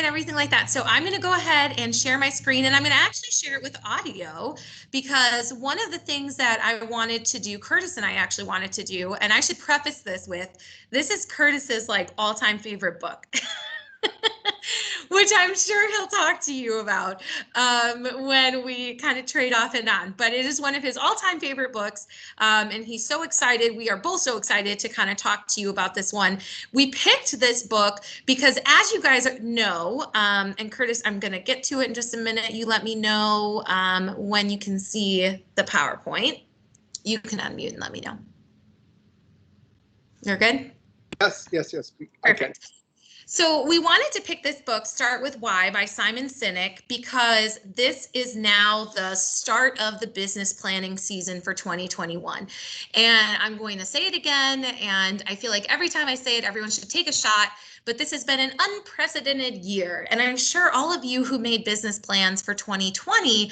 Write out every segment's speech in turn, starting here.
and everything like that. So I'm going to go ahead and share my screen, and I'm going to actually share it with audio, because one of the things that I wanted to do, Curtis and I actually wanted to do, and I should preface this with, this is Curtis's like all-time favorite book. Which I'm sure he'll talk to you about when we kind of trade off and on. But it is one of his all-time favorite books, and he's so excited. We are both so excited to kind of talk to you about this one. We picked this book because, as you guys know, and Curtis, I'm going to get to it in just a minute. You let me know when you can see the PowerPoint. You can unmute and let me know. You're good? Yes. Perfect. So we wanted to pick this book, Start With Why by Simon Sinek, because this is now the start of the business planning season for 2021. And I'm going to say it again, and I feel like every time I say it, everyone should take a shot. But this has been an unprecedented year. And I'm sure all of you who made business plans for 2020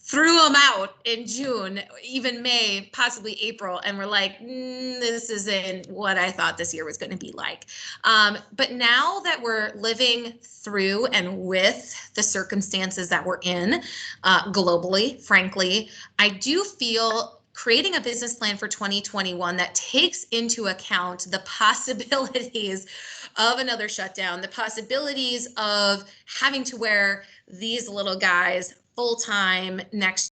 threw them out in June, even May, possibly April, and we're like, this isn't what I thought this year was going to be like. But now that we're living through and with the circumstances that we're in globally, frankly, I do feel creating a business plan for 2021 that takes into account the possibilities of another shutdown, the possibilities of having to wear these little guys full-time next,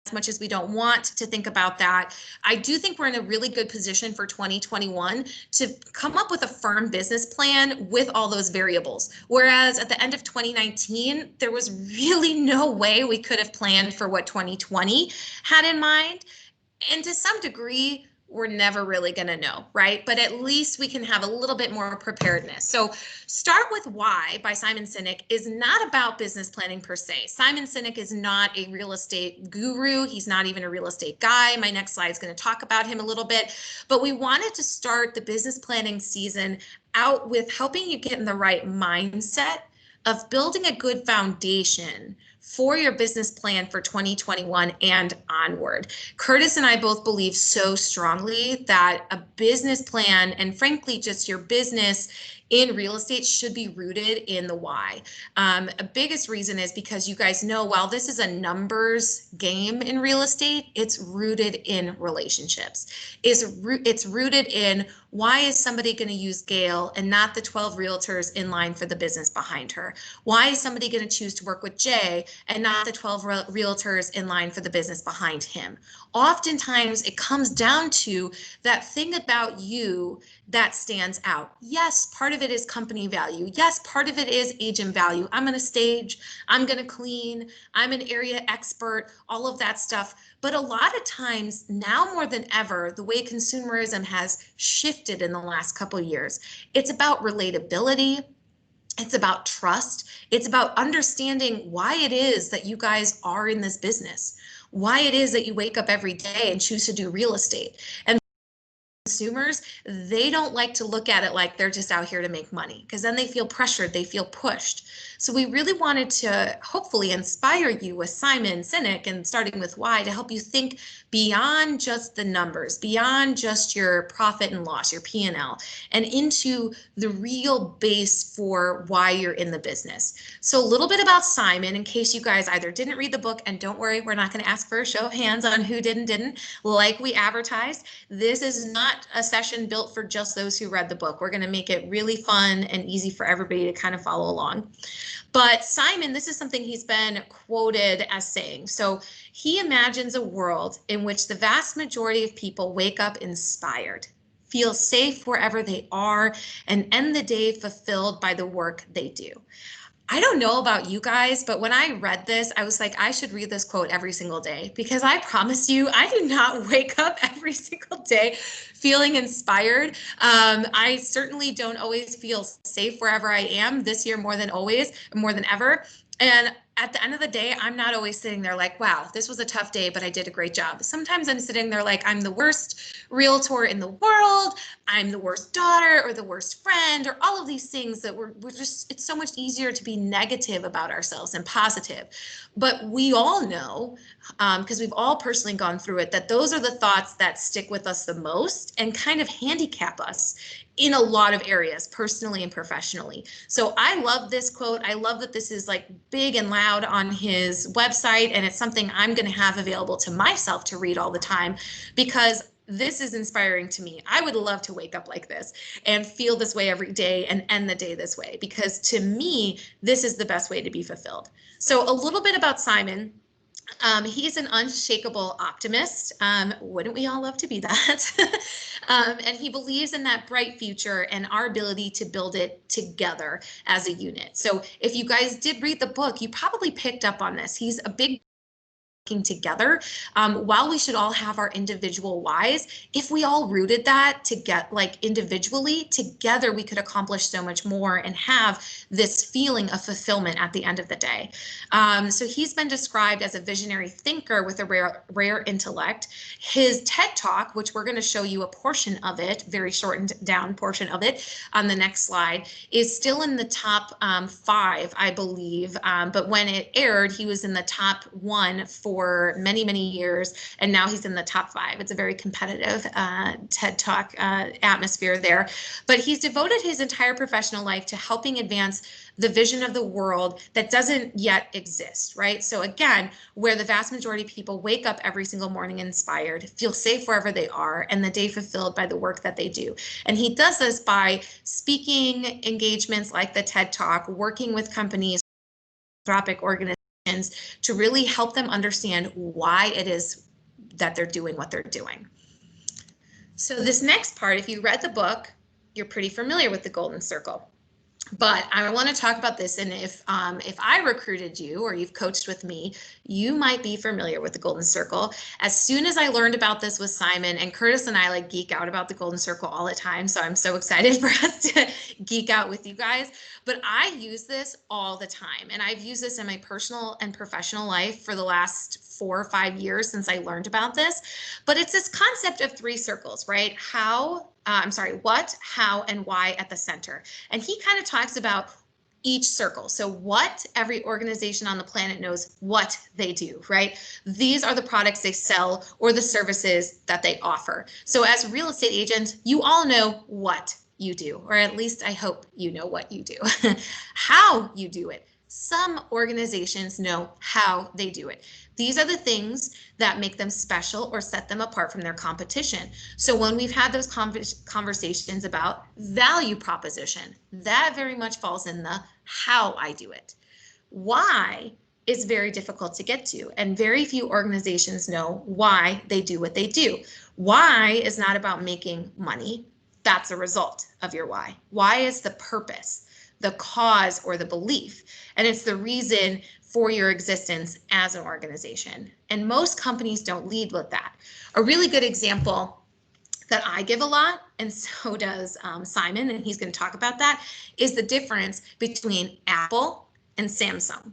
as much as we don't want to think about that. I do think we're in a really good position for 2021 to come up with a firm business plan with all those variables. Whereas at the end of 2019, there was really no way we could have planned for what 2020 had in mind. And to some degree, we're never really going to know, right? But at least we can have a little bit more preparedness. So Start With Why by Simon Sinek is not about business planning per se. Simon Sinek is not a real estate guru. He's not even a real estate guy. My next slide is going to talk about him a little bit. But we wanted to start the business planning season out with helping you get in the right mindset of building a good foundation for your business plan for 2021 and onward. Curtis and I both believe so strongly that a business plan, and frankly, just your business in real estate, should be rooted in the why. A biggest reason is because you guys know, while this is a numbers game in real estate, it's rooted in relationships. It's rooted in, why is somebody going to use Gail and not the 12 realtors in line for the business behind her? Why is somebody going to choose to work with Jay and not the 12 realtors in line for the business behind him? Oftentimes, it comes down to that thing about you that stands out. Yes, part of it is company value. Yes, part of it is agent value. I'm going to stage, I'm going to clean, I'm an area expert, all of that stuff. But a lot of times, now more than ever, the way consumerism has shifted in the last couple of years, it's about relatability. It's about trust. It's about understanding why it is that you guys are in this business, why it is that you wake up every day and choose to do real estate. And consumers, they don't like to look at it like they're just out here to make money, because then they feel pressured, they feel pushed. So we really wanted to hopefully inspire you with Simon Sinek and Starting With Why to help you think beyond just the numbers, beyond just your profit and loss, your P&L, and into the real base for why you're in the business. So a little bit about Simon, in case you guys either didn't read the book, and don't worry, we're not going to ask for a show of hands on who did and didn't, like we advertised. This is not a session built for just those who read the book. We're going to make it really fun and easy for everybody to kind of follow along. But Simon, this is something he's been quoted as saying. So he imagines a world in which the vast majority of people wake up inspired, feel safe wherever they are, and end the day fulfilled by the work they do. I don't know about you guys, but when I read this, I was like, I should read this quote every single day, because I promise you, I do not wake up every single day feeling inspired. I certainly don't always feel safe wherever I am. This year, more than always, more than ever. And at the end of the day, I'm not always sitting there like, wow, this was a tough day, but I did a great job. Sometimes I'm sitting there like, I'm the worst realtor in the world. I'm the worst daughter or the worst friend, or all of these things that we're just, it's so much easier to be negative about ourselves than positive. But we all know, because we've all personally gone through it, that those are the thoughts that stick with us the most and kind of handicap us in a lot of areas, personally and professionally. So I love this quote. I love that this is like big and loud on his website, and it's something I'm going to have available to myself to read all the time, because this is inspiring to me. I would love to wake up like this and feel this way every day and end the day this way, because to me, this is the best way to be fulfilled. So a little bit about Simon. He's an unshakable optimist. Wouldn't we all love to be that? And he believes in that bright future and our ability to build it together as a unit. So if you guys did read the book, you probably picked up on this. He's a big together. While we should all have our individual whys, if we all rooted that to get like individually together, we could accomplish so much more and have this feeling of fulfillment at the end of the day. So he's been described as a visionary thinker with a rare intellect. His TED Talk, which we're going to show you a portion of it, very shortened down portion of it on the next slide, is still in the top 5, I believe. But when it aired, he was in the top 1 for many, many years, and now he's in the top 5. It's a very competitive TED Talk atmosphere there. But he's devoted his entire professional life to helping advance the vision of the world that doesn't yet exist, right? So again, where the vast majority of people wake up every single morning inspired, feel safe wherever they are, and the day fulfilled by the work that they do. And he does this by speaking engagements like the TED Talk, working with companies, philanthropic organizations, to really help them understand why it is that they're doing what they're doing. So this next part, if you read the book, you're pretty familiar with the Golden Circle. But I want to talk about this, and if I recruited you or you've coached with me, you might be familiar with the Golden Circle. As soon as I learned about this with Simon, and Curtis and I like geek out about the Golden Circle all the time, so I'm so excited for us to geek out with you guys. But I use this all the time, and I've used this in my personal and professional life for the last 4 or 5 years since I learned about this. But it's this concept of 3 circles, right? What, how, and why at the center. And he kind of talks about each circle. So what, every organization on the planet knows what they do, right? These are the products they sell or the services that they offer. So as real estate agents, you all know what you do, or at least I hope you know what you do. How you do it. Some organizations know how they do it. These are the things that make them special or set them apart from their competition. So when we've had those conversations about value proposition, that very much falls in the how I do it. Why is very difficult to get to, and very few organizations know why they do what they do. Why is not about making money. That's a result of your why. Why is the purpose, the cause, or the belief, and it's the reason for your existence as an organization. And most companies don't lead with that. A really good example that I give a lot, and so does Simon, and he's going to talk about that, is the difference between Apple and Samsung.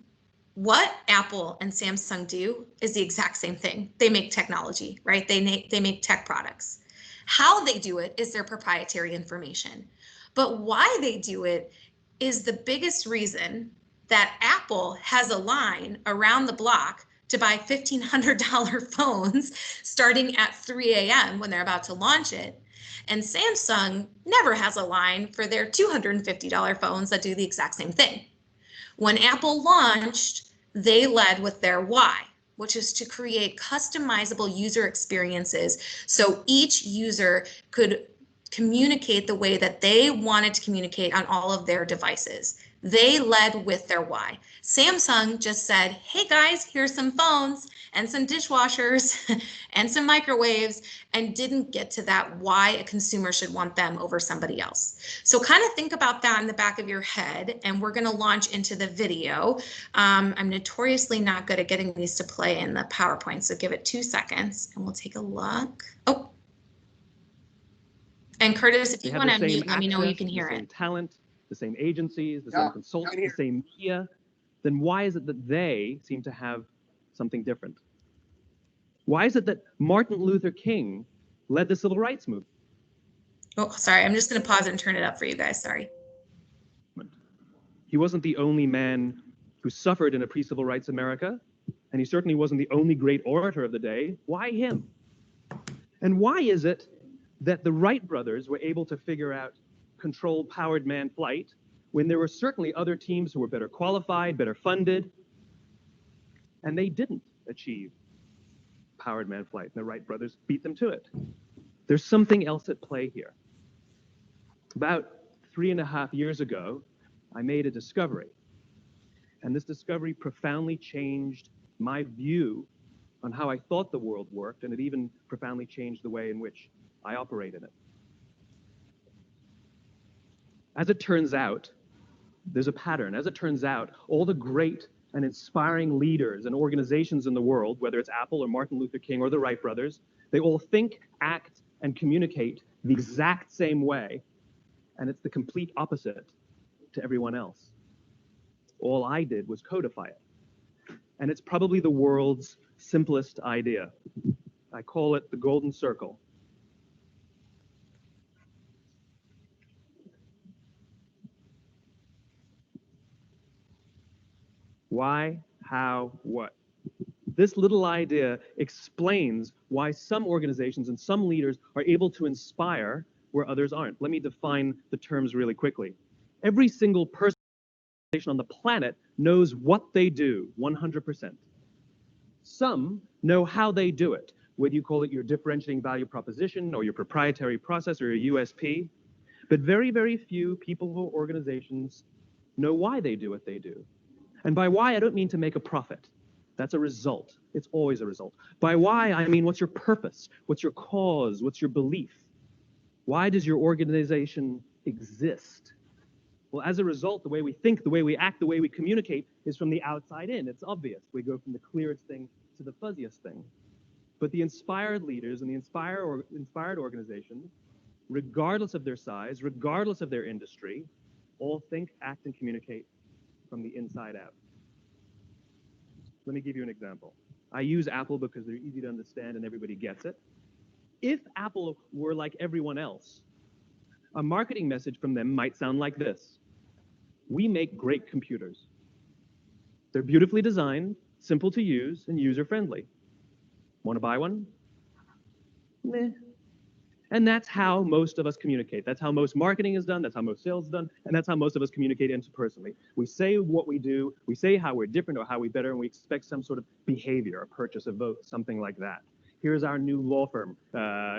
What Apple and Samsung do is the exact same thing. They make technology, right? They make tech products. How they do it is their proprietary information. But why they do it is the biggest reason that Apple has a line around the block to buy $1,500 phones starting at 3 a.m. when they're about to launch it. And Samsung never has a line for their $250 phones that do the exact same thing. When Apple launched, they led with their why, which is to create customizable user experiences so each user could communicate the way that they wanted to communicate on all of their devices. They led with their why. Samsung just said, hey guys, here's some phones and some dishwashers and some microwaves, and didn't get to that why a consumer should want them over somebody else. So kind of think about that in the back of your head, and we're going to launch into the video. I'm notoriously not good at getting these to play in the PowerPoint, so give it 2 seconds and we'll take a look. Oh. And Curtis, if you want to unmute, let me know you can hear it. The same talent, the same agencies, the same consultants, the same media, then why is it that they seem to have something different? Why is it that Martin Luther King led the civil rights movement? Oh, sorry, I'm just going to pause and turn it up for you guys, sorry. He wasn't the only man who suffered in a pre-civil rights America, and he certainly wasn't the only great orator of the day. Why him? And why is it that the Wright brothers were able to figure out controlled powered manned flight when there were certainly other teams who were better qualified, better funded, and they didn't achieve powered manned flight. And the Wright brothers beat them to it. There's something else at play here. About 3.5 years ago, I made a discovery. And this discovery profoundly changed my view on how I thought the world worked, and it even profoundly changed the way in which I operate in it. As it turns out, there's a pattern. As it turns out, all the great and inspiring leaders and organizations in the world, whether it's Apple or Martin Luther King or the Wright brothers, they all think, act, and communicate the exact same way, and it's the complete opposite to everyone else. All I did was codify it. And it's probably the world's simplest idea. I call it the golden circle. Why, how, what? This little idea explains why some organizations and some leaders are able to inspire where others aren't. Let me define the terms really quickly. Every single person on the planet knows what they do 100%. Some know how they do it, whether you call it your differentiating value proposition or your proprietary process or your USP. But very, very few people or organizations know why they do what they do. And by why, I don't mean to make a profit. That's a result. It's always a result. By why, I mean what's your purpose? What's your cause? What's your belief? Why does your organization exist? Well, as a result, the way we think, the way we act, the way we communicate is from the outside in. It's obvious. We go from the clearest thing to the fuzziest thing. But the inspired leaders and the inspired organizations, regardless of their size, regardless of their industry, all think, act, and communicate from the inside out. Let me give you an example. I use Apple because they're easy to understand and everybody gets it. If Apple were like everyone else, a marketing message from them might sound like this. We make great computers. They're beautifully designed, simple to use, and user-friendly. Want to buy one? Meh. And that's how most of us communicate. That's how most marketing is done. That's how most sales is done. And that's how most of us communicate interpersonally. We say what we do. We say how we're different or how we better, and we expect some sort of behavior, a purchase, a vote, something like that. Here's our new law firm.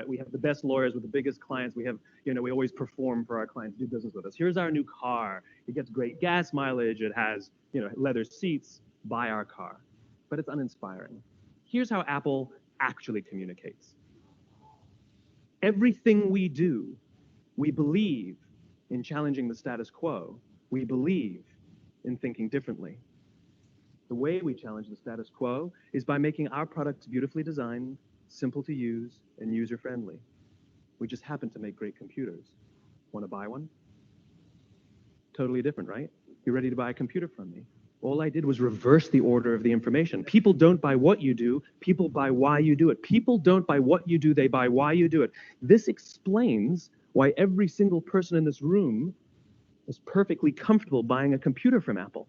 We have the best lawyers with the biggest clients. We have, we always perform for our clients, do business with us. Here's our new car. It gets great gas mileage. It has, leather seats. Buy our car. But it's uninspiring. Here's how Apple actually communicates. Everything we do, we believe in challenging the status quo. We believe in thinking differently. The way we challenge the status quo is by making our products beautifully designed, simple to use, and user-friendly. We just happen to make great computers. Want to buy one? Totally different, right? You're ready to buy a computer from me. All I did was reverse the order of the information. People don't buy what you do, people buy why you do it. People don't buy what you do, they buy why you do it. This explains why every single person in this room is perfectly comfortable buying a computer from Apple.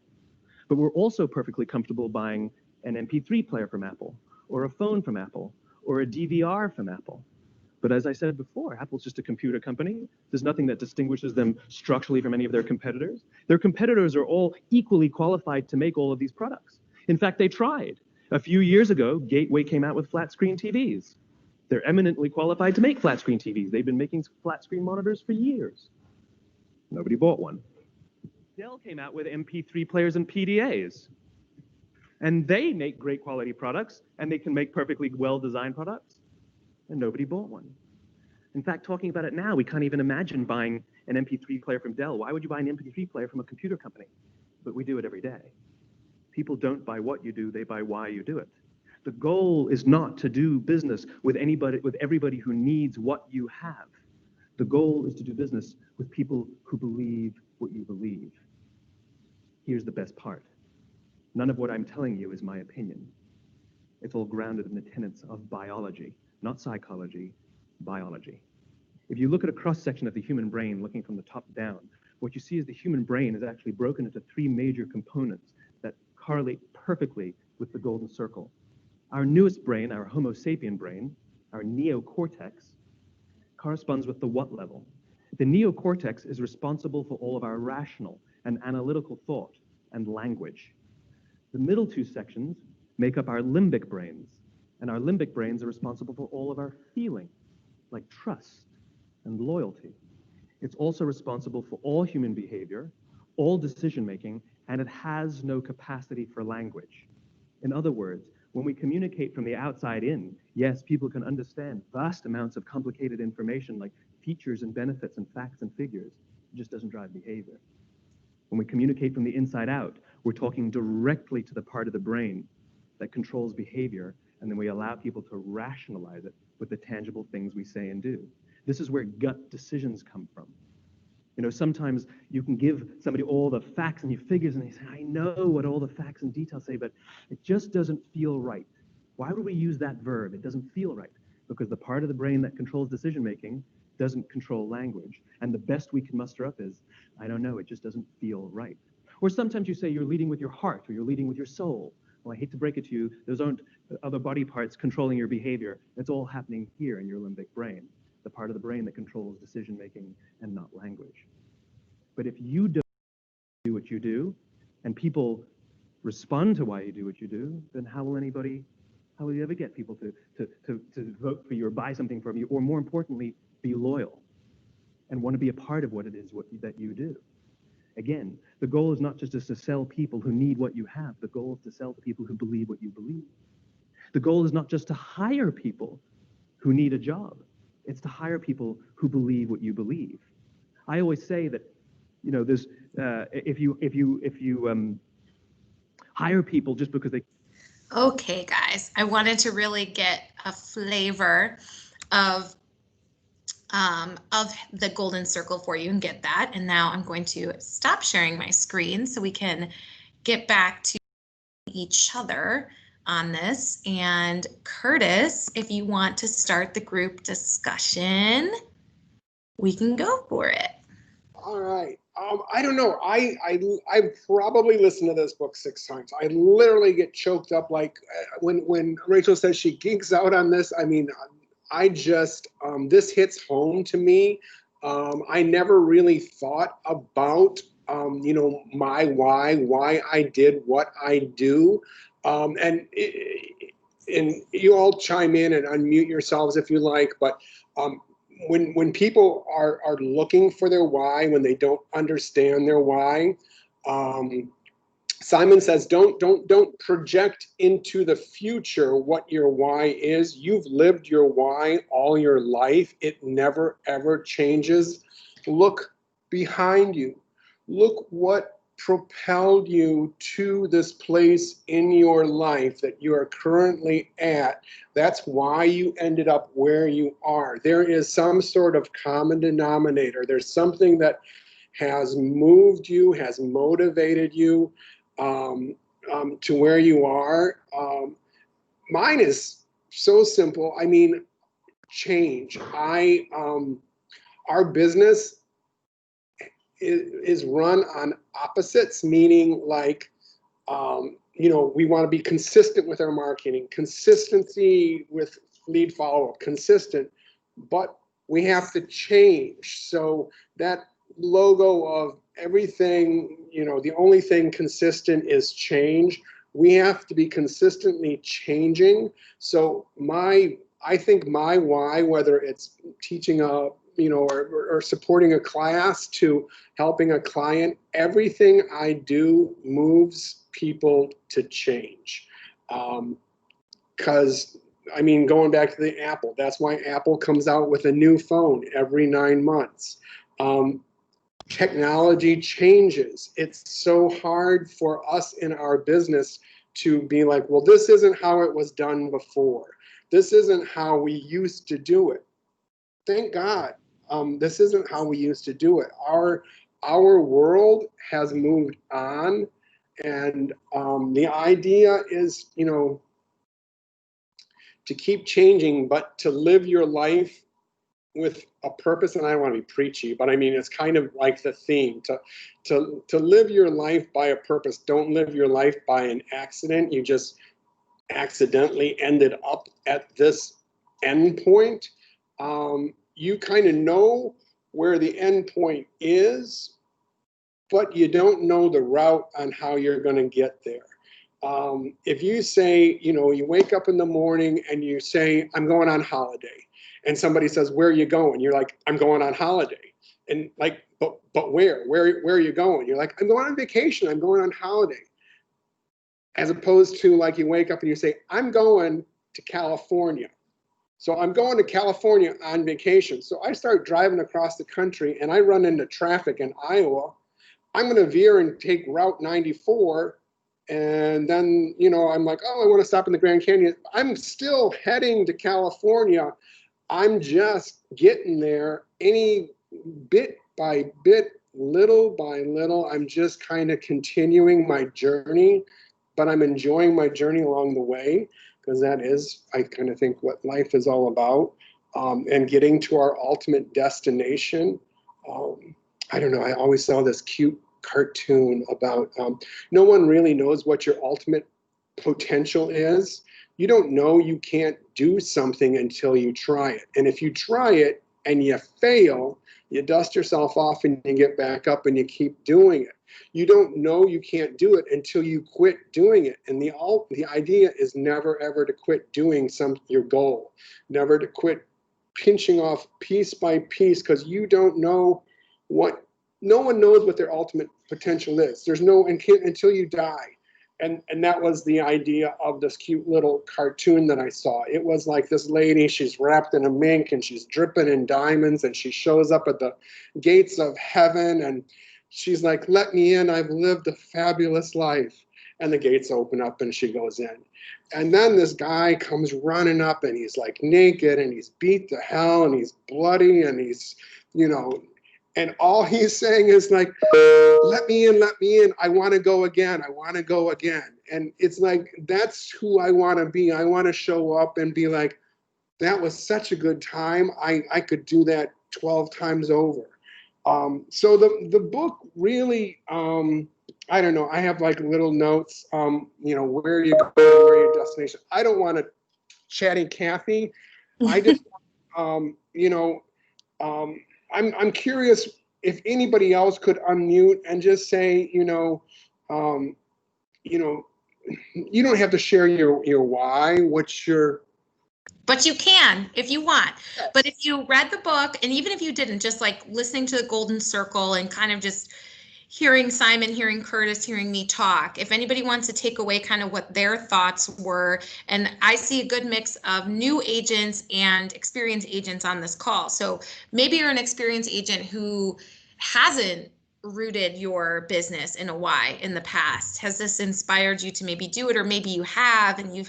But we're also perfectly comfortable buying an MP3 player from Apple, or a phone from Apple, or a DVR from Apple. But as I said before, Apple's just a computer company. There's nothing that distinguishes them structurally from any of their competitors. Their competitors are all equally qualified to make all of these products. In fact, they tried. A few years ago, Gateway came out with flat screen TVs. They're eminently qualified to make flat screen TVs. They've been making flat screen monitors for years. Nobody bought one. Dell came out with MP3 players and PDAs. And they make great quality products, and they can make perfectly well-designed products. And nobody bought one. In fact, talking about it now, we can't even imagine buying an MP3 player from Dell. Why would you buy an MP3 player from a computer company? But we do it every day. People don't buy what you do, they buy why you do it. The goal is not to do business with everybody who needs what you have. The goal is to do business with people who believe what you believe. Here's the best part. None of what I'm telling you is my opinion. It's all grounded in the tenets of biology. Not psychology, biology. If you look at a cross-section of the human brain, looking from the top down, what you see is the human brain is actually broken into 3 major components that correlate perfectly with the golden circle. Our newest brain, our Homo sapien brain, our neocortex, corresponds with the what level. The neocortex is responsible for all of our rational and analytical thought and language. The middle two sections make up our limbic brains, and our limbic brains are responsible for all of our feelings, like trust and loyalty. It's also responsible for all human behavior, all decision-making, and it has no capacity for language. In other words, when we communicate from the outside in, yes, people can understand vast amounts of complicated information like features and benefits and facts and figures. It just doesn't drive behavior. When we communicate from the inside out, we're talking directly to the part of the brain that controls behavior, and then we allow people to rationalize it with the tangible things we say and do. This is where gut decisions come from. You know, sometimes you can give somebody all the facts and figures, and they say, I know what all the facts and details say, but it just doesn't feel right. Why would we use that verb? It doesn't feel right. Because the part of the brain that controls decision-making doesn't control language. And the best we can muster up is, I don't know, it just doesn't feel right. Or sometimes you say you're leading with your heart, or you're leading with your soul. Well, I hate to break it to you, those aren't other body parts controlling your behavior. It's all happening here in your limbic brain, the part of the brain that controls decision-making and not language. But if you don't do what you do, and people respond to why you do what you do, then how will you ever get people to vote for you or buy something from you, or more importantly, be loyal and want to be a part of what it is that you do? Again, the goal is not just to sell people who need what you have. The goal is to sell to people who believe what you believe. The goal is not just to hire people who need a job. It's to hire people who believe what you believe. I always say that, you know, there's if you hire people just because they. Okay, guys, I wanted to really get a flavor of the golden circle for you and get that. And now I'm going to stop sharing my screen so we can get back to each other on this. And Curtis, if you want to start the group discussion, we can go for it. All right. I don't know. I've probably listened to this book 6 times. I literally get choked up, like when Rachel says she geeks out on this. I mean, I just this hits home to me. I never really thought about you know, my why I did what I do, and you all chime in and unmute yourselves if you like, but. When people are looking for their why, when they don't understand their why, Simon says, don't project into the future what your why is. You've lived your why all your life. It never, ever changes. Look behind you. Look what propelled you to this place in your life that you are currently at. That's why you ended up where you are. There is some sort of common denominator. There's something that has moved you, has motivated you to where you are. Mine is so simple. I mean, change. Our business is run on opposites, meaning like, you know, we want to be consistent with our marketing, consistency with lead follow-up, consistent, but we have to change. So that logo of everything, you know, the only thing consistent is change. We have to be consistently changing. So I think my why, whether it's teaching a, you know, or supporting a class to helping a client, everything I do moves people to change. Because, I mean, going back to the Apple, that's why Apple comes out with a new phone every 9 months. Technology changes. It's so hard for us in our business to be like, well, this isn't how it was done before. This isn't how we used to do it. Thank God. This isn't how we used to do it. Our world has moved on, and the idea is, you know, to keep changing, but to live your life with a purpose. And I don't want to be preachy, but I mean, it's kind of like the theme to live your life by a purpose. Don't live your life by an accident. You just accidentally ended up at this end point. You kind of know where the end point is, but you don't know the route on how you're going to get there. If you say, you know, you wake up in the morning and you say, I'm going on holiday, and somebody says, where are you going? You're like, I'm going on holiday. And like, but where are you going? You're like, I'm going on vacation. I'm going on holiday. As opposed to like you wake up and you say, I'm going to California. So I'm going to California on vacation. So I start driving across the country and I run into traffic in Iowa. I'm going to veer and take Route 94. And then, you know, I'm like, oh, I want to stop in the Grand Canyon. I'm still heading to California. I'm just getting there any bit by bit, little by little. I'm just kind of continuing my journey, but I'm enjoying my journey along the way, because that is, I kind of think, what life is all about. And getting to our ultimate destination. I don't know, I always saw this cute cartoon about no one really knows what your ultimate potential is. You don't know you can't do something until you try it. And if you try it and you fail, you dust yourself off and you get back up and you keep doing it. You don't know you can't do it until you quit doing it. And the idea is never ever to quit doing your goal, never to quit pinching off piece by piece, because you don't know what, no one knows what their ultimate potential is. There's no, until you die. And that was the idea of this cute little cartoon that I saw. It was like this lady, she's wrapped in a mink and she's dripping in diamonds, and she shows up at the gates of heaven and she's like, let me in, I've lived a fabulous life. And the gates open up and she goes in. And then this guy comes running up and he's like naked and he's beat to hell and he's bloody and he's, you know, and all he's saying is like, let me in, I want to go again, I want to go again. And it's like, that's who I want to be. I want to show up and be like, that was such a good time, I could do that 12 times over. So the book really, I don't know, I have like little notes, you know, where you go, where your destination. I don't want to chatty Cathy. I just, you know, I'm curious if anybody else could unmute and just say, you know, you don't have to share your why, what's your. But you can if you want. Yes. But if you read the book, and even if you didn't, just like listening to the Golden Circle and kind of just hearing Simon, hearing Curtis, hearing me talk, if anybody wants to take away kind of what their thoughts were, and I see a good mix of new agents and experienced agents on this call. So maybe you're an experienced agent who hasn't rooted your business in a why in the past. Has this inspired you to maybe do it, or maybe you have and you've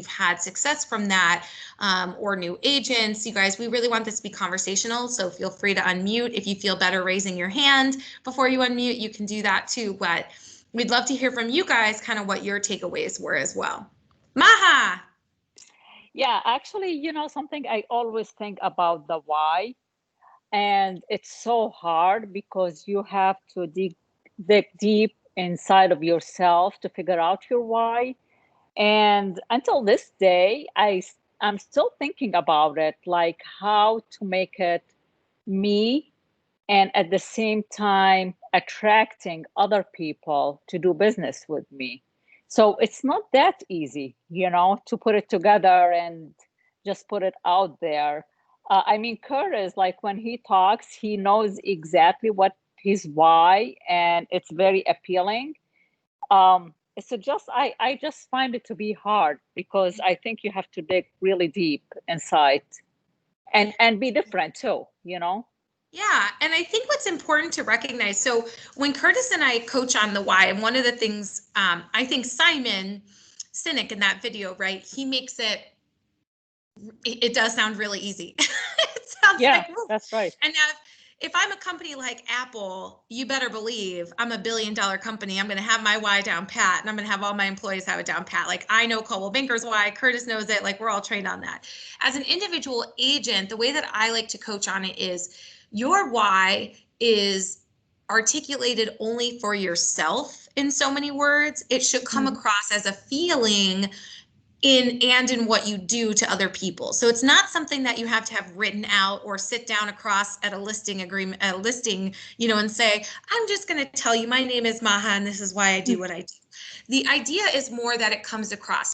had success from that, or new agents? You guys, we really want this to be conversational, so feel free to unmute. If you feel better raising your hand before you unmute, you can do that too, but we'd love to hear from you guys kind of what your takeaways were as well. Maha. Yeah, actually, you know, something I always think about the why. And it's so hard because you have to dig deep inside of yourself to figure out your why. And until this day, I'm still thinking about it, like how to make it me, and at the same time attracting other people to do business with me. So it's not that easy, you know, to put it together and just put it out there. I mean, Curtis, like when he talks, he knows exactly what his why, and it's very appealing. So I just find it to be hard, because I think you have to dig really deep inside and be different too, you know? Yeah, and I think what's important to recognize, so when Curtis and I coach on the why, and one of the things, I think Simon Sinek in that video, right, he makes it does sound really easy. It sounds yeah, like, that's right. And now if I'm a company like Apple, you better believe I'm $1 billion company. I'm going to have my why down pat, and I'm going to have all my employees have it down pat. Like, I know Coldwell Banker's why, Curtis knows it. Like, we're all trained on that. As an individual agent, the way that I like to coach on it is your why is articulated only for yourself in so many words. It should come across as a feeling in what you do to other people. So it's not something that you have to have written out or sit down across at a listing agreement, a listing, and say, I'm just going to tell you my name is Maha and this is why I do what I do. The idea is more that it comes across.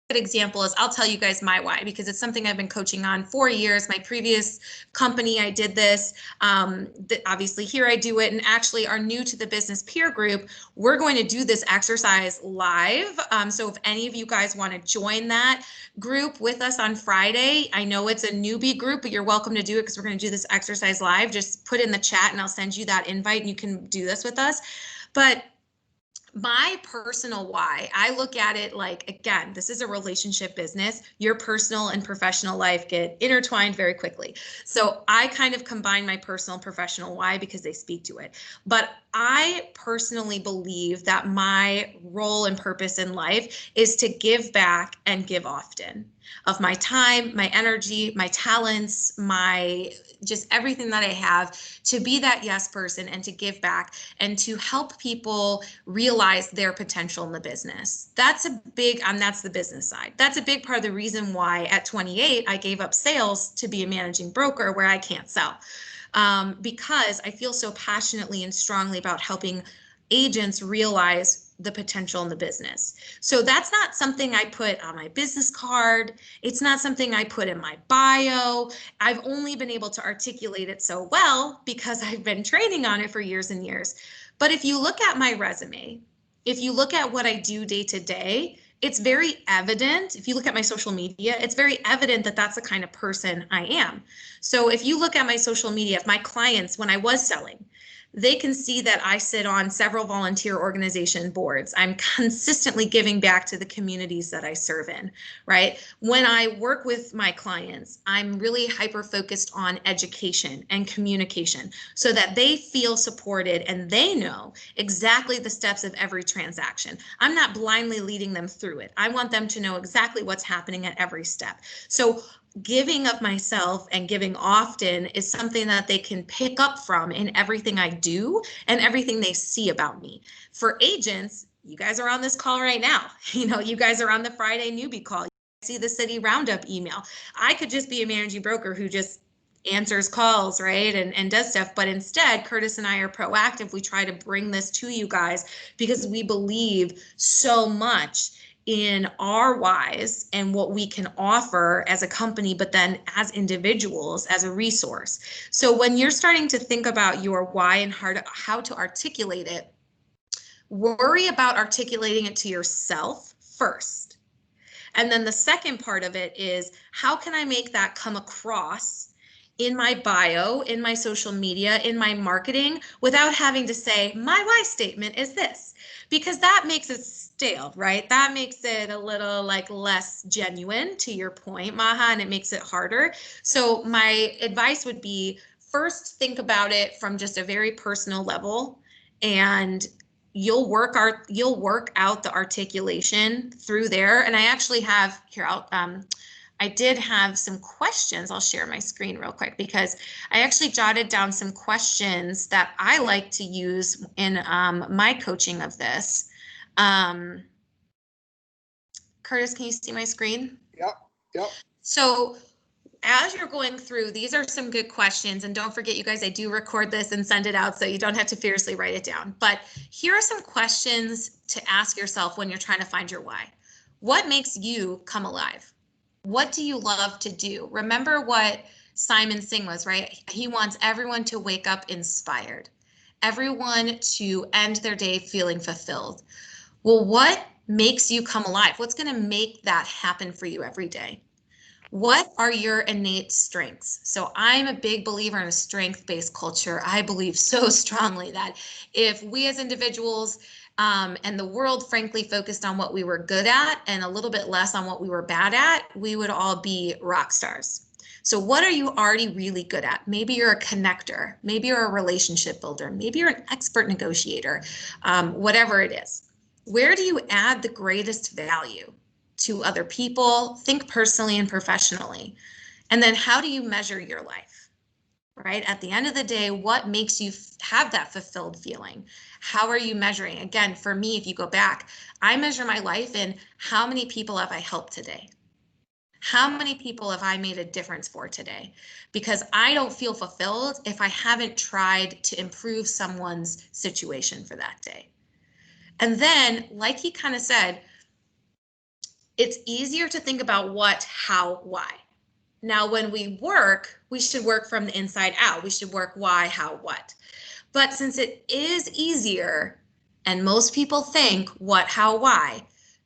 Good example is I'll tell you guys my why, because it's something I've been coaching on for years. My previous company, I did this. Obviously here I do it, and actually our new to the business peer group, we're going to do this exercise live. So if any of you guys want to join that group with us on Friday, I know it's a newbie group, but you're welcome to do it because we're going to do this exercise live. Just put in the chat and I'll send you that invite and you can do this with us. But my personal why, I look at it like, again, this is a relationship business. Your personal and professional life get intertwined very quickly. So I kind of combine my personal and professional why because they speak to it. But I personally believe that my role and purpose in life is to give back and give often of my time, my energy, my talents, my just everything that I have, to be that yes person and to give back and to help people realize their potential in the business. That's a big, that's the business side. That's a big part of the reason why at 28, I gave up sales to be a managing broker where I can't sell. Because I feel so passionately and strongly about helping agents realize the potential in the business. So that's not something I put on my business card. It's not something I put in my bio. I've only been able to articulate it so well because I've been training on it for years and years. But if you look at my resume, if you look at what I do day to day, it's very evident. If you look at my social media, it's very evident that that's the kind of person I am. So if you look at my social media, if my clients, when I was selling, they can see that I sit on several volunteer organization boards. I'm consistently giving back to the communities that I serve in, right? When I work with my clients, I'm really hyper-focused on education and communication so that they feel supported and they know exactly the steps of every transaction. I'm not blindly leading them through it. I want them to know exactly what's happening at every step. So giving of myself and giving often is something that they can pick up from in everything I do and everything they see about me. For agents, you guys are on this call right now. You guys are on the Friday newbie call. You see the city roundup email. I could just be a managing broker who just answers calls, right, and does stuff. But instead, Curtis and I are proactive. We try to bring this to you guys because we believe so much in our whys and what we can offer as a company, but then as individuals, as a resource. So when you're starting to think about your why and how to articulate it, worry about articulating it to yourself first. And then the second part of it is, how can I make that come across in my bio, in my social media, in my marketing, without having to say, my why statement is this? Because that makes it stale, right? That makes it a little like less genuine, to your point, Maha, and it makes it harder. So my advice would be, first think about it from just a very personal level, and you'll work out the articulation through there. And I actually have here, I did have some questions. I'll share my screen real quick because I actually jotted down some questions that I like to use in my coaching of this. Curtis, can you see my screen? Yep. So as you're going through, these are some good questions. And don't forget, you guys, I do record this and send it out so you don't have to fiercely write it down. But here are some questions to ask yourself when you're trying to find your why. What makes you come alive? What do you love to do? Remember what Simon Singh was, right? He wants everyone to wake up inspired, everyone to end their day feeling fulfilled. Well, what makes you come alive? What's going to make that happen for you every day? What are your innate strengths? So I'm a big believer in a strength-based culture. I believe so strongly that if we as individuals and the world, frankly, focused on what we were good at and a little bit less on what we were bad at, we would all be rock stars. So what are you already really good at? Maybe you're a connector. Maybe you're a relationship builder. Maybe you're an expert negotiator, whatever it is. Where do you add the greatest value to other people? Think personally and professionally. And then how do you measure your life? right? At the end of the day, what makes you have that fulfilled feeling? How are you measuring? Again, for me, if you go back, I measure my life in how many people have I helped today? How many people have I made a difference for today? Because I don't feel fulfilled if I haven't tried to improve someone's situation for that day. And then, like he kind of said, it's easier to think about what, how, why. Now, when we work, we should work from the inside out. We should work why, how, what. But since it is easier, and most people think what, how, why,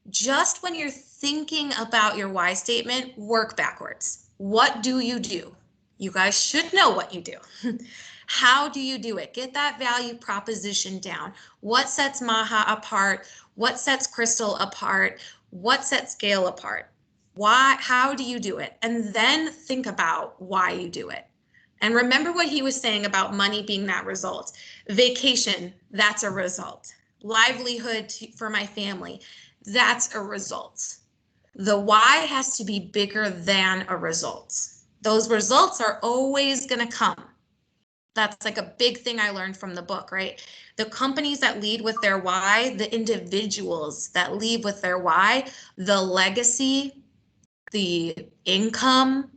just when you're thinking about your why statement, work backwards. What do you do? You guys should know what you do. How do you do it? Get that value proposition down. What sets Maha apart? What sets Crystal apart? What sets Gail apart? Why? How do you do it? And then think about why you do it. And remember what he was saying about money being that result. Vacation, that's a result. Livelihood for my family, that's a result. The why has to be bigger than a result. Those results are always going to come. That's like a big thing I learned from the book, right? The companies that lead with their why, the individuals that lead with their why, the legacy, the income,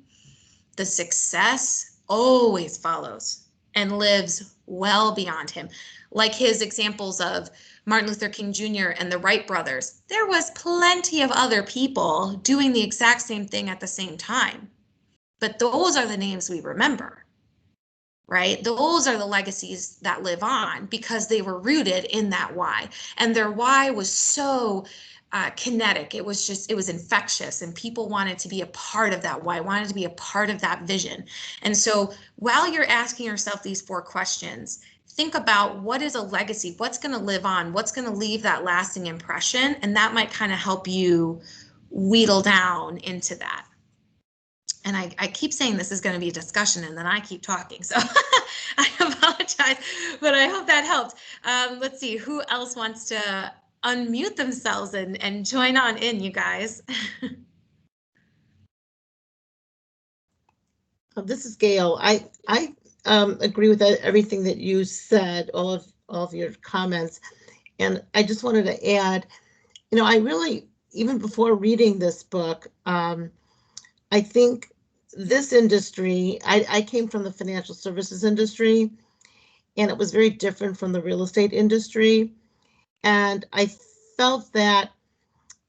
the success always follows and lives well beyond him. Like his examples of Martin Luther King Jr. and the Wright brothers, there was plenty of other people doing the exact same thing at the same time. But those are the names we remember, right? Those are the legacies that live on because they were rooted in that why. And their why was so kinetic. It was infectious, and people wanted to be a part of that why, wanted to be a part of that vision. And so while you're asking yourself these 4 questions, think about what is a legacy, what's going to live on, what's going to leave that lasting impression, and that might kind of help you wheedle down into that. And I keep saying this is going to be a discussion, and then I keep talking, so I apologize, but I hope that helped. Let's see, who else wants to unmute themselves and join on in, you guys? This is Gail. I agree with everything that you said, all of your comments, and I just wanted to add, I really, even before reading this book, I think this industry, I came from the financial services industry, and it was very different from the real estate industry. And I felt that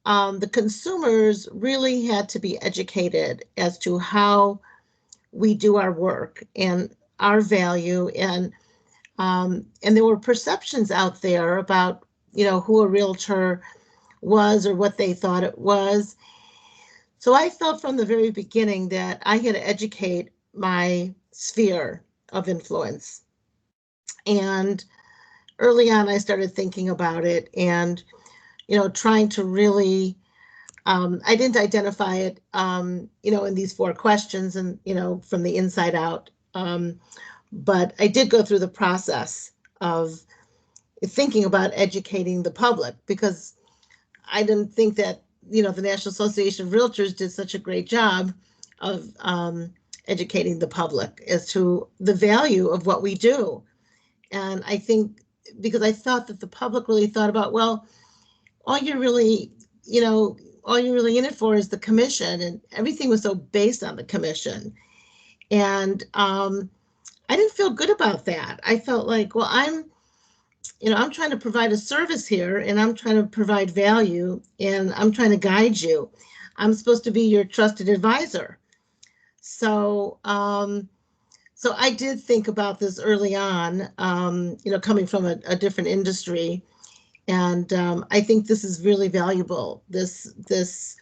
the consumers really had to be educated as to how we do our work and our value. And there were perceptions out there about, who a realtor was or what they thought it was. So I felt from the very beginning that I had to educate my sphere of influence. And early on, I started thinking about it and, trying to really, I didn't identify it, in these 4 questions and, from the inside out. But I did go through the process of thinking about educating the public, because I didn't think that, the National Association of Realtors did such a great job of educating the public as to the value of what we do. And I think because I thought that the public really thought about, well, all you're really in it for is the commission, and everything was so based on the commission. And I didn't feel good about that. I felt like, well, I'm trying to provide a service here, and I'm trying to provide value, and I'm trying to guide you. I'm supposed to be your trusted advisor. So, so I did think about this early on, coming from a different industry. And I think this is really valuable, this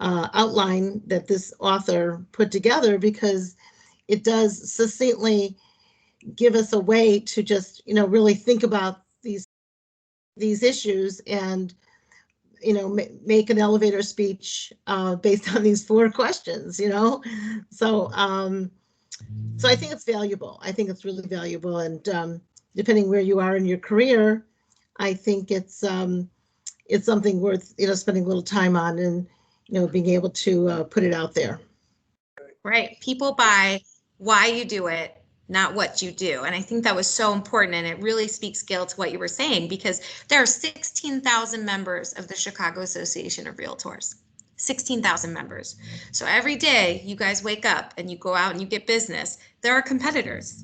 outline that this author put together, because it does succinctly give us a way to just, really think about these issues and, make an elevator speech based on these 4 questions, So, so I think it's valuable. I think it's really valuable. And depending where you are in your career, I think it's something worth, spending a little time on and, being able to put it out there. Right. People buy why you do it, not what you do. And I think that was so important. And it really speaks, Gail, to what you were saying, because there are 16,000 members of the Chicago Association of Realtors. 16,000 members. So every day you guys wake up and you go out and you get business, there are competitors,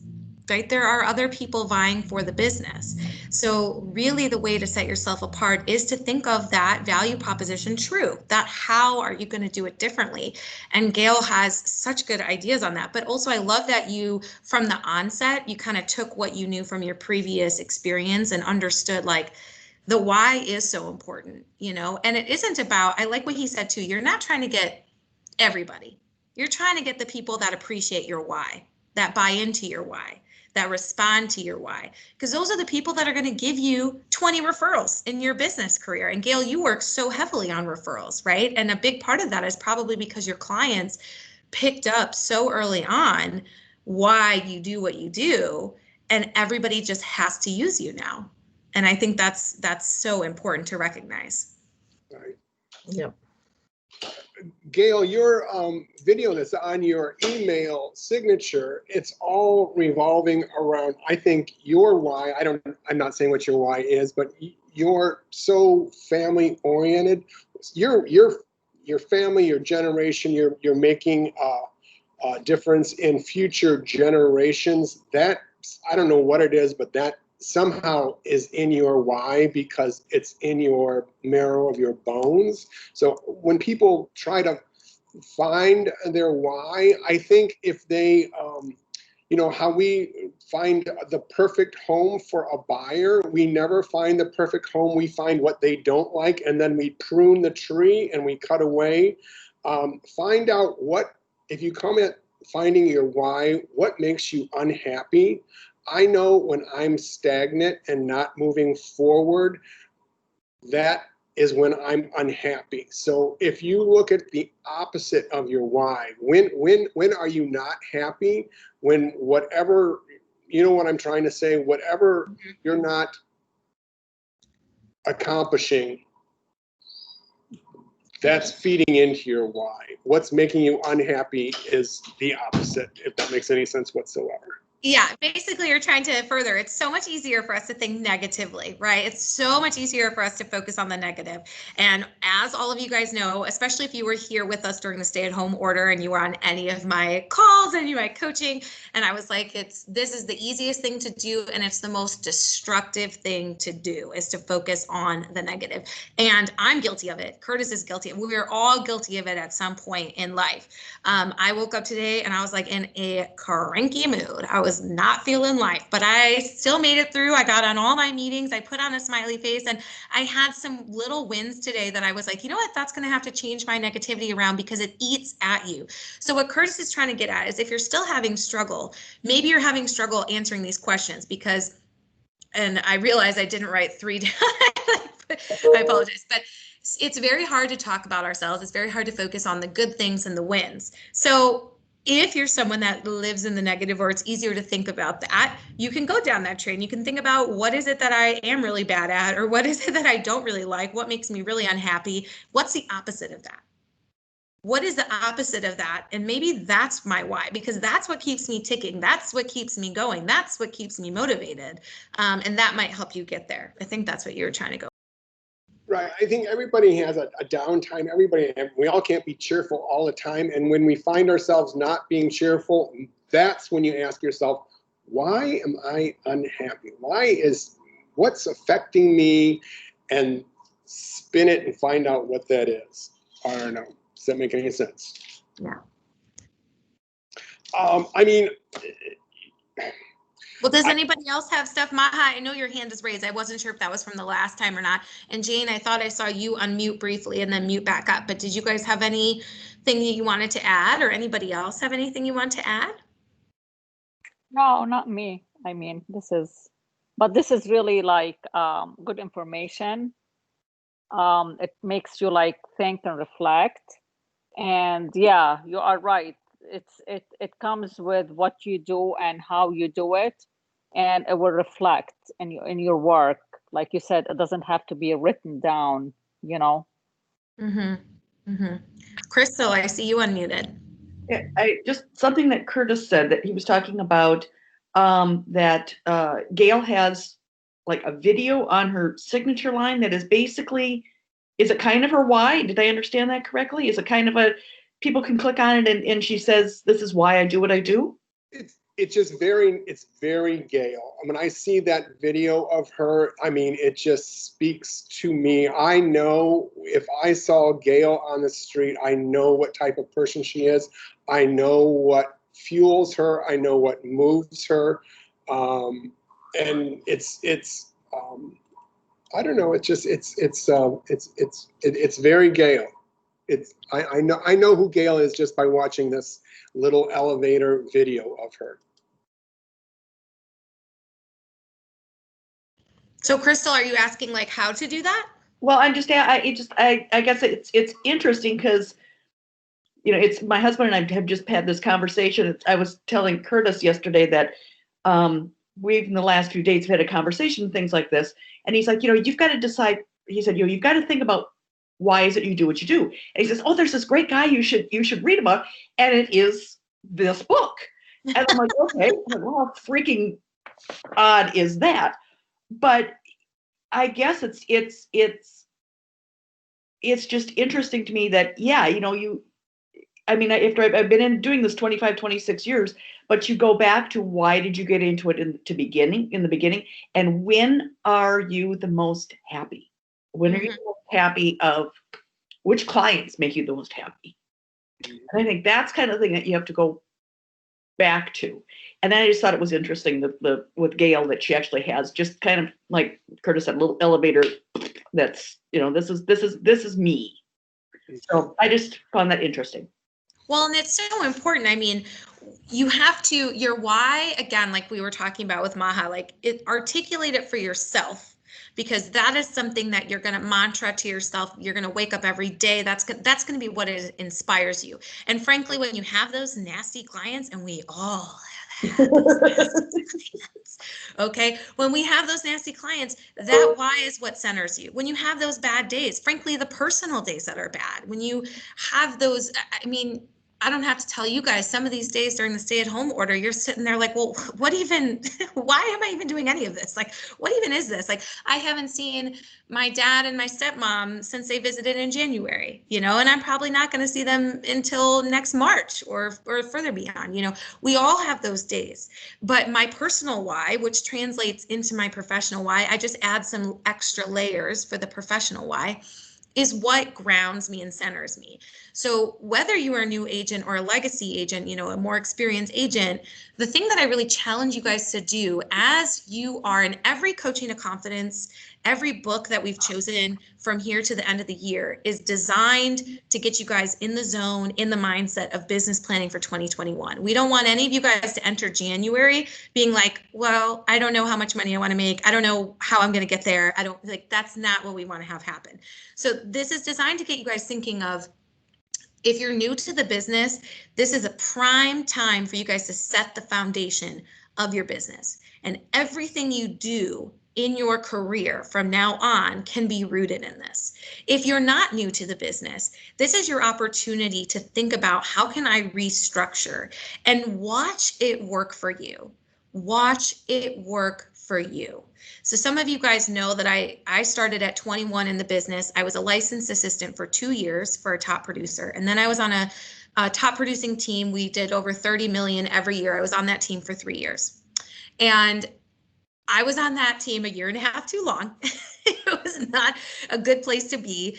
right? There are other people vying for the business. So really the way to set yourself apart is to think of that value proposition true, that how are you going to do it differently? And Gail has such good ideas on that. But also I love that you, from the onset, you kind of took what you knew from your previous experience and understood like, the why is so important, you know, and it isn't about, I like what he said too, you're not trying to get everybody. You're trying to get the people that appreciate your why, that buy into your why, that respond to your why, because those are the people that are going to give you 20 referrals in your business career. And Gail, you work so heavily on referrals, right? And a big part of that is probably because your clients picked up so early on why you do what you do, and everybody just has to use you now. And I think that's so important to recognize. Right. Yep. Gail, your video that's on your email signature, it's all revolving around, I think, your why. I'm not saying what your why is, but you're so family oriented. Your family, your generation, you're making a difference in future generations. That, I don't know what it is, but that somehow is in your why, because it's in your marrow of your bones. So when people try to find their why, I think if they, you know, how we find the perfect home for a buyer, we never find the perfect home. We find what they don't like, and then we prune the tree and we cut away. Find out what, if you come at finding your why, what makes you unhappy. I know when I'm stagnant and not moving forward, that is when I'm unhappy. So if you look at the opposite of your why, when are you not happy? When whatever, you know what I'm trying to say, whatever you're not accomplishing, that's feeding into your why. What's making you unhappy is the opposite, if that makes any sense whatsoever. Yeah, basically you're trying to further, it's so much easier for us to think negatively, right? It's so much easier for us to focus on the negative. And as all of you guys know, especially if you were here with us during the stay-at-home order and you were on any of my calls and my coaching, and I was like, this is the easiest thing to do, and it's the most destructive thing to do, is to focus on the negative. And I'm guilty of it. Curtis is guilty. We are all guilty of it at some point in life. I woke up today and I was like in a cranky mood. I was not feeling life, but I still made it through. I got on all my meetings. I put on a smiley face, and I had some little wins today that I was like, you know what, that's going to have to change my negativity around, because it eats at you. So what Curtis is trying to get at is, if you're still having struggle, maybe you're having struggle answering these questions, because, and I realize I didn't write 3 down. I apologize, but it's very hard to talk about ourselves. It's very hard to focus on the good things and the wins. So if you're someone that lives in the negative, or it's easier to think about that, you can go down that train. You can think about, what is it that I am really bad at? Or what is it that I don't really like? What makes me really unhappy? What's the opposite of that? What is the opposite of that? And maybe that's my why, because that's what keeps me ticking. That's what keeps me going. That's what keeps me motivated. And that might help you get there. I think that's what you were trying to go. Right. I think everybody has a downtime. We all can't be cheerful all the time. And when we find ourselves not being cheerful, that's when you ask yourself, why am I unhappy? What's affecting me? And spin it and find out what that is. I don't know. Does that make any sense? Yeah. I mean, well, does anybody else have stuff? Maha, I know your hand is raised. I wasn't sure if that was from the last time or not. And Jane, I thought I saw you unmute briefly and then mute back up. But did you guys have anything that you wanted to add, or anybody else have anything you want to add? No, not me. I mean, this is really like good information. It makes you like think and reflect. And yeah, you are right. It comes with what you do and how you do it, and it will reflect in your work. Like you said, it doesn't have to be written down, you know. Crystal, I see you unmuted. I just something that Curtis said, that he was talking about that Gail has like a video on her signature line that is basically, is it kind of her why? Did I understand that correctly? Is it kind of a, people can click on it and she says, this is why I do what I do? It's just it's very Gail. I mean, I see that video of her. I mean, it just speaks to me. I know if I saw Gail on the street, I know what type of person she is. I know what fuels her. I know what moves her. And it's I don't know. It's just it's very Gail. I know who Gail is just by watching this little elevator video of her. So Crystal, are you asking like how to do that? Well, I guess it's interesting because, you know, it's my husband and I have just had this conversation. I was telling Curtis yesterday that we've in the last few dates had a conversation, things like this. And he's like, you know, you've got to decide. He said, you know, you've got to think about why is it you do what you do. And he says, oh, there's this great guy you should read about, and it is this book. And I'm like, okay, well, how freaking odd is that? But I guess it's just interesting to me that, yeah, you know, I mean, after I've been doing this 25, 26 years, but you go back to why did you get into it in the beginning, and when are you the most happy? When are you the most happy of which clients make you the most happy? And I think that's kind of the thing that you have to go back to. And then I just thought it was interesting the with Gail that she actually has just kind of like Curtis said, a little elevator that's, you know, this is me. So I just found that interesting. Well, and it's so important. I mean, you have to, your why, again, like we were talking about with Maha, like articulate it for yourself, because that is something that you're going to mantra to yourself. You're going to wake up every day. That's going to be what inspires you. And frankly, when you have those nasty clients, and we all have had those nasty clients, okay, when we have those nasty clients, that why is what centers you. When you have those bad days, frankly, the personal days that are bad, when you have those, I mean, I don't have to tell you guys, some of these days during the stay-at-home order, you're sitting there like, well, what even, why am I even doing any of this? Like, what even is this? Like, I haven't seen my dad and my stepmom since they visited in January, you know, and I'm probably not going to see them until next March or further beyond. You know, we all have those days. But my personal why, which translates into my professional why, I just add some extra layers for the professional why, is what grounds me and centers me. So whether you are a new agent or a legacy agent, you know, a more experienced agent, the thing that I really challenge you guys to do as you are in every Coaching to Confidence, every book that we've chosen from here to the end of the year is designed to get you guys in the zone, in the mindset of business planning for 2021. We don't want any of you guys to enter January being like, well, I don't know how much money I want to make. I don't know how I'm going to get there. I don't like, that's not what we want to have happen. So this is designed to get you guys thinking of, if you're new to the business, this is a prime time for you guys to set the foundation of your business. And everything you do in your career from now on can be rooted in this. If you're not new to the business, this is your opportunity to think about how can I restructure and watch it work for you. Watch it work for you. So some of you guys know that I started at 21 in the business. I was a licensed assistant for 2 years for a top producer. And then I was on a top producing team. We did over 30 million every year. I was on that team for 3 years. And I was on that team 1.5 years too long. It was not a good place to be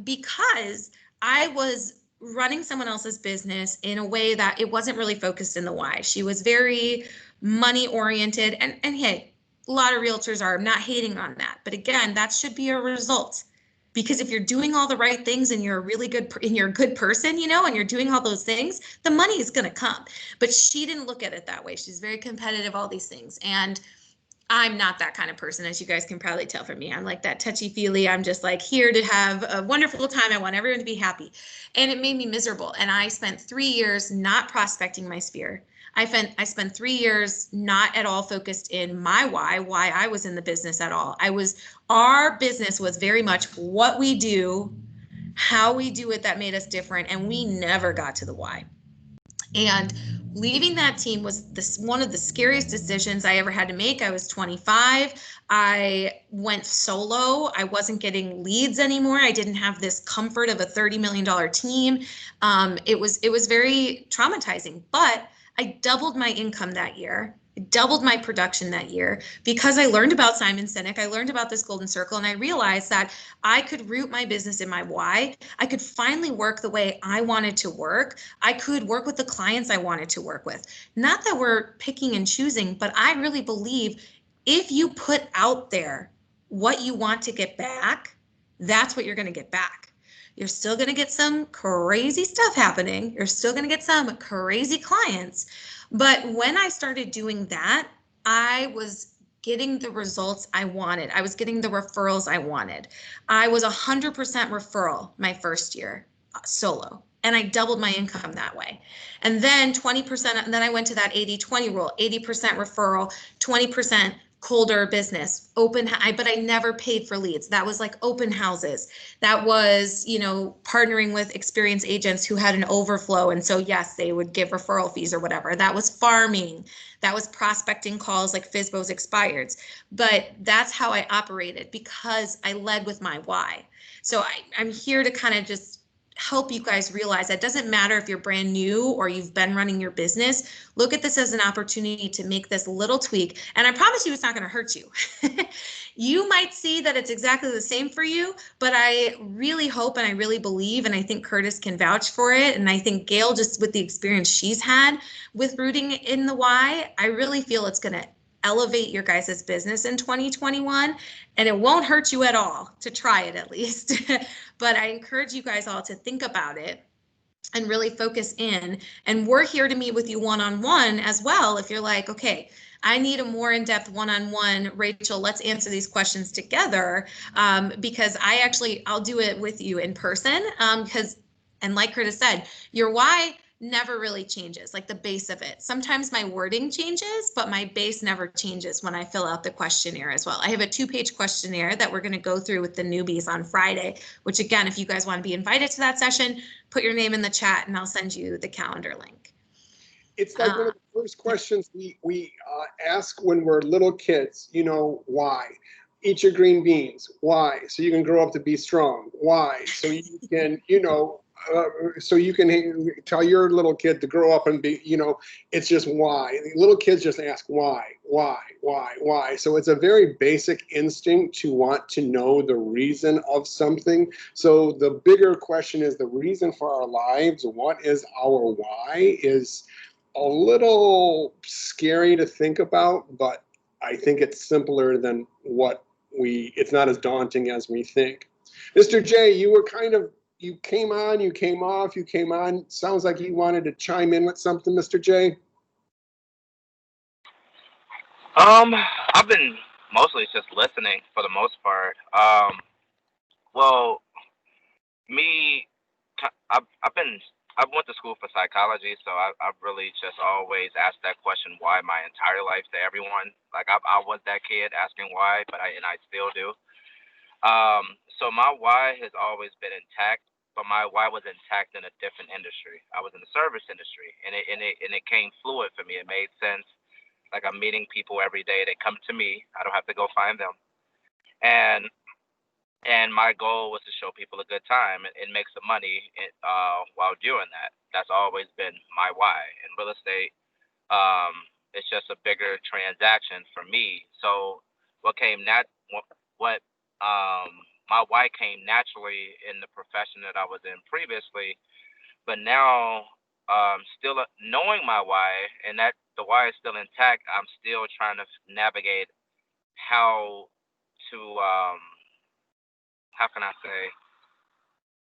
because I was running someone else's business in a way that it wasn't really focused in the why. She was very money oriented. And hey, a lot of realtors are, I'm not hating on that. But again, that should be a result. Because if you're doing all the right things and you're a really good, and you're a good person, you know, and you're doing all those things, the money is going to come. But she didn't look at it that way. She's very competitive, all these things. And I'm not that kind of person, as you guys can probably tell from me. I'm like that touchy-feely. I'm just like here to have a wonderful time. I want everyone to be happy. And it made me miserable. And I spent 3 years not prospecting my sphere. I spent 3 years not at all focused in my why I was in the business at all. Our business was very much what we do, how we do it that made us different. And we never got to the why. And leaving that team was one of the scariest decisions I ever had to make. I was 25. I went solo. I wasn't getting leads anymore. I didn't have this comfort of a $30 million team. It was very traumatizing, but I doubled my income that year. Doubled my production that year because I learned about Simon Sinek. I learned about this golden circle, and I realized that I could root my business in my why. I could finally work the way I wanted to work. I could work with the clients I wanted to work with. Not that we're picking and choosing, but I really believe if you put out there what you want to get back, that's what you're going to get back. You're still going to get some crazy stuff happening. You're still going to get some crazy clients. But when I started doing that, I was getting the results I wanted. I was getting the referrals I wanted. I was 100% referral my first year solo, and I doubled my income that way. And then 20%, and then I went to that 80-20 rule, 80% referral, 20% colder business, but I never paid for leads. That was like open houses. That was, partnering with experienced agents who had an overflow. And so, yes, they would give referral fees or whatever. That was farming. That was prospecting calls like FSBO's expireds. But that's how I operated because I led with my why. So I'm here to kind of just help you guys realize that doesn't matter if you're brand new or you've been running your business. Look at this as an opportunity to make this little tweak. And I promise you it's not going to hurt you. You might see that it's exactly the same for you, but I really hope and I really believe, and I think Curtis can vouch for it. And I think Gail, just with the experience she's had with rooting in the why, I really feel it's going to elevate your guys' business in 2021, and it won't hurt you at all to try it at least. But I encourage you guys all to think about it and really focus in. And we're here to meet with you one-on-one as well. If you're like, okay, I need a more in-depth one-on-one, Rachel, let's answer these questions together, because I'll do it with you in person, because, and like Curtis said, your why never really changes, like the base of it. Sometimes my wording changes, but my base never changes when I fill out the questionnaire as well. I have a 2-page questionnaire that we're going to go through with the newbies on Friday, which again, if you guys want to be invited to that session, put your name in the chat and I'll send you the calendar link. It's like one of the first questions we ask when we're little kids, why? Eat your green beans. Why? So you can grow up to be strong. Why? So you can, so you can tell your little kid to grow up and be, it's just why. Little kids just ask why. So it's a very basic instinct to want to know the reason of something. So the bigger question is the reason for our lives. What is our why is a little scary to think about, but I think it's simpler than it's not as daunting as we think. Mr. J, you came on, you came off, you came on. Sounds like you wanted to chime in with something, Mr. J. I've been mostly just listening for the most part. Well, me, I went to school for psychology, so I've really just always asked that question why my entire life to everyone. Like I was that kid asking why, but I still do. So my why has always been intact, but my why was intact in a different industry. I was in the service industry, and it came fluid for me. It made sense. Like I'm meeting people every day. They come to me. I don't have to go find them. And my goal was to show people a good time and make some money while doing that. That's always been my why. In real estate, it's just a bigger transaction for me. So my why came naturally in the profession that I was in previously, but now still knowing my why and that the why is still intact, I'm still trying to navigate how to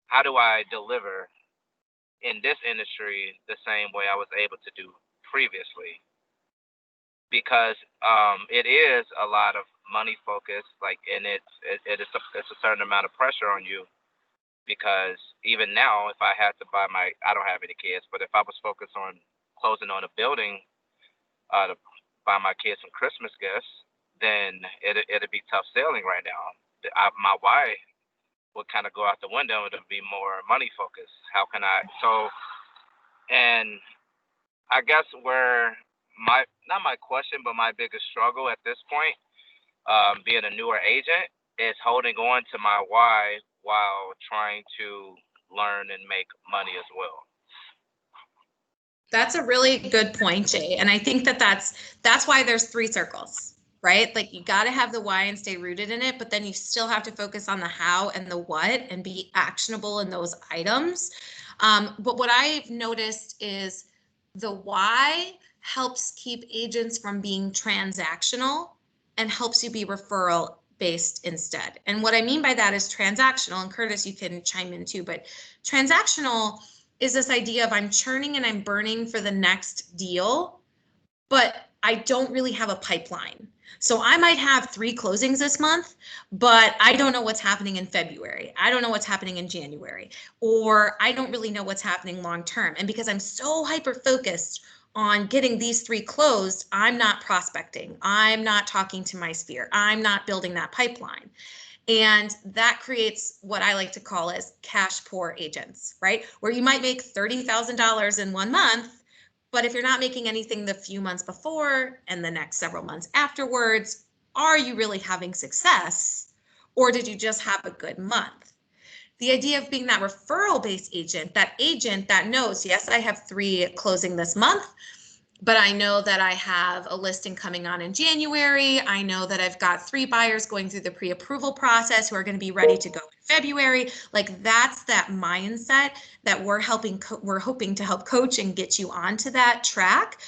how do I deliver in this industry the same way I was able to do previously? Because it is a lot of money focused, and it's a certain amount of pressure on you. Because even now, if I had to I don't have any kids, but if I was focused on closing on a building to buy my kids some Christmas gifts, then it'd be tough sailing right now. My why would kind of go out the window to be more money focused. How can I? So, and I guess where not my question, but my biggest struggle at this point, being a newer agent, is holding on to my why while trying to learn and make money as well. That's a really good point, Jay. And I think that that's why there's 3 circles, right? Like you got to have the why and stay rooted in it, but then you still have to focus on the how and the what and be actionable in those items. But what I've noticed is the why helps keep agents from being transactional and helps you be referral based instead. And what I mean by that is transactional, and Curtis, you can chime in too, but transactional is this idea of I'm churning and I'm burning for the next deal, but I don't really have a pipeline. So I might have 3 closings this month, but I don't know what's happening in February. I don't know what's happening in January, or I don't really know what's happening long term. And because I'm so hyper focused on getting these 3 closed, I'm not prospecting. I'm not talking to my sphere. I'm not building that pipeline. And that creates what I like to call as cash poor agents, right? Where you might make $30,000 in 1 month, but if you're not making anything the few months before and the next several months afterwards, are you really having success? Or did you just have a good month? The idea of being that referral-based agent that knows, yes, I have 3 closing this month, but I know that I have a listing coming on in January. I know that I've got 3 buyers going through the pre-approval process who are going to be ready to go in February. Like that's that mindset that we're hoping to help coach and get you onto that track.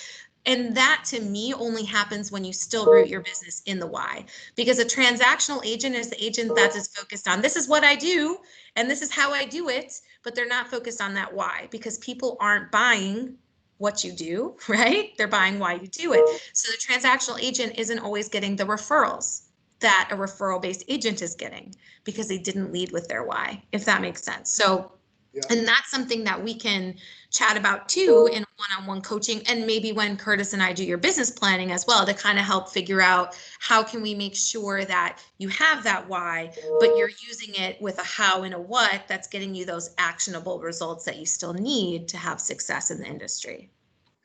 And that to me only happens when you still root your business in the why, because a transactional agent is the agent that's as focused on this is what I do and this is how I do it, but they're not focused on that why, because people aren't buying what you do, right? They're buying why you do it. So the transactional agent isn't always getting the referrals that a referral-based agent is getting because they didn't lead with their why, if that makes sense. So, and that's something that we can chat about too in one-on-one coaching, and maybe when Curtis and I do your business planning as well, to kind of help figure out how can we make sure that you have that why, but you're using it with a how and a what that's getting you those actionable results that you still need to have success in the industry.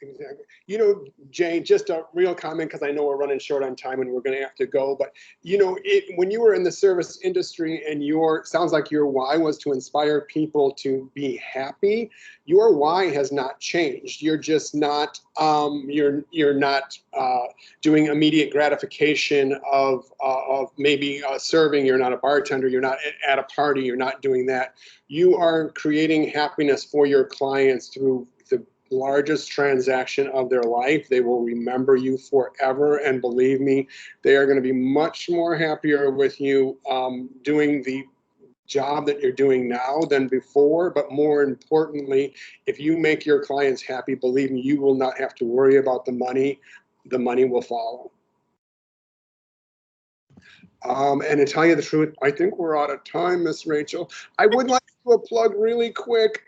Exactly. You know, Jay, just a real comment, because I know we're running short on time and we're going to have to go. But, you know, when you were in the service industry and sounds like your why was to inspire people to be happy, your why has not changed. You're just not, you're not doing immediate gratification of maybe serving. You're not a bartender. You're not at a party. You're not doing that. You are creating happiness for your clients through the largest transaction of their life. They will remember you forever, and believe me, they are going to be much more happier with you doing the job that you're doing now than before. But more importantly, if you make your clients happy, believe me, you will not have to worry about the money. The money will follow. And to tell you the truth, I think we're out of time, Miss Rachel. I would like to do a plug really quick.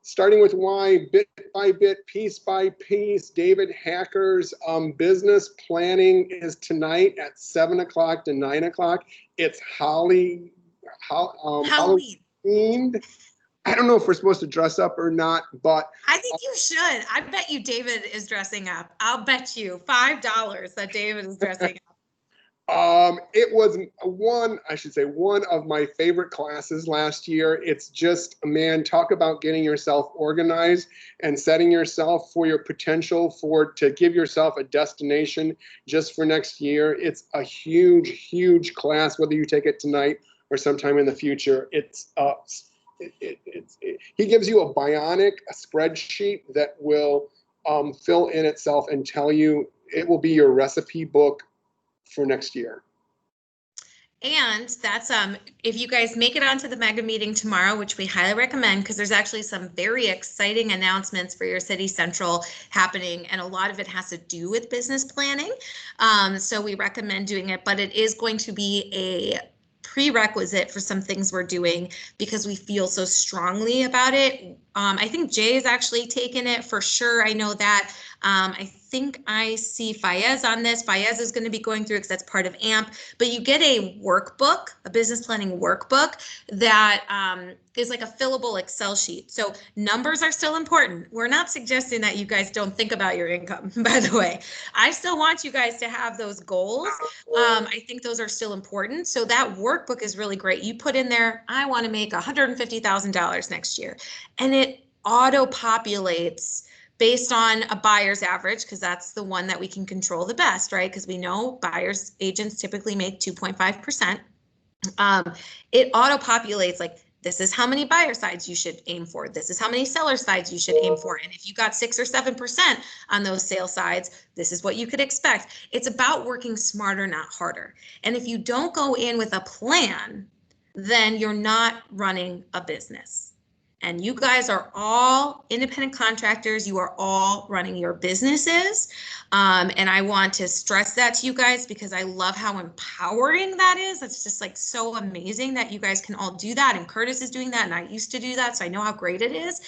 Starting with why, bit by bit, piece by piece, David Hacker's business planning is tonight at 7 o'clock to 9 o'clock. It's Halloween themed. I don't know if we're supposed to dress up or not, but I think you should. I bet you David is dressing up. I'll bet you $5 that David is dressing up. It was one of my favorite classes last year. It's just, man, talk about getting yourself organized and setting yourself for your potential to give yourself a destination just for next year. It's a huge, huge class, whether you take it tonight or sometime in the future. He gives you a spreadsheet that will fill in itself and tell you, it will be your recipe book for next year. And that's if you guys make it onto the mega meeting tomorrow, which we highly recommend, because there's actually some very exciting announcements for your City Central happening, and a lot of it has to do with business planning. So we recommend doing it, but it is going to be a prerequisite for some things we're doing because we feel so strongly about it. I think Jay has actually taken it for sure. I know that. I think I see Fayez on this. Fayez is going to be going through because that's part of AMP, but you get a workbook, a business planning workbook that is like a fillable Excel sheet. So numbers are still important. We're not suggesting that you guys don't think about your income, by the way. I still want you guys to have those goals. I think those are still important. So that workbook is really great. You put in there, I want to make $150,000 next year, and it auto-populates based on a buyer's average, because that's the one that we can control the best, right? Because we know buyers agents typically make 2.5%. It auto-populates like, this is how many buyer sides you should aim for. This is how many seller sides you should aim for. And if you got 6 or 7% on those sale sides, this is what you could expect. It's about working smarter, not harder. And if you don't go in with a plan, then you're not running a business. And you guys are all independent contractors. You are all running your businesses. And I want to stress that to you guys because I love how empowering that is. It's just like so amazing that you guys can all do that. And Curtis is doing that. And I used to do that. So I know how great it is.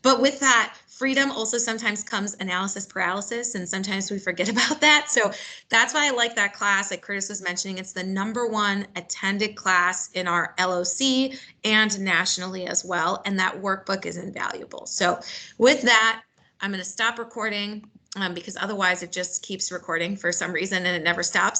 But with that freedom also sometimes comes analysis paralysis. And sometimes we forget about that. So that's why I like that class. Like Curtis was mentioning, it's the #1 attended class in our LOC and nationally as well. And that workbook is invaluable. So with that, I'm going to stop recording because otherwise it just keeps recording for some reason and it never stops.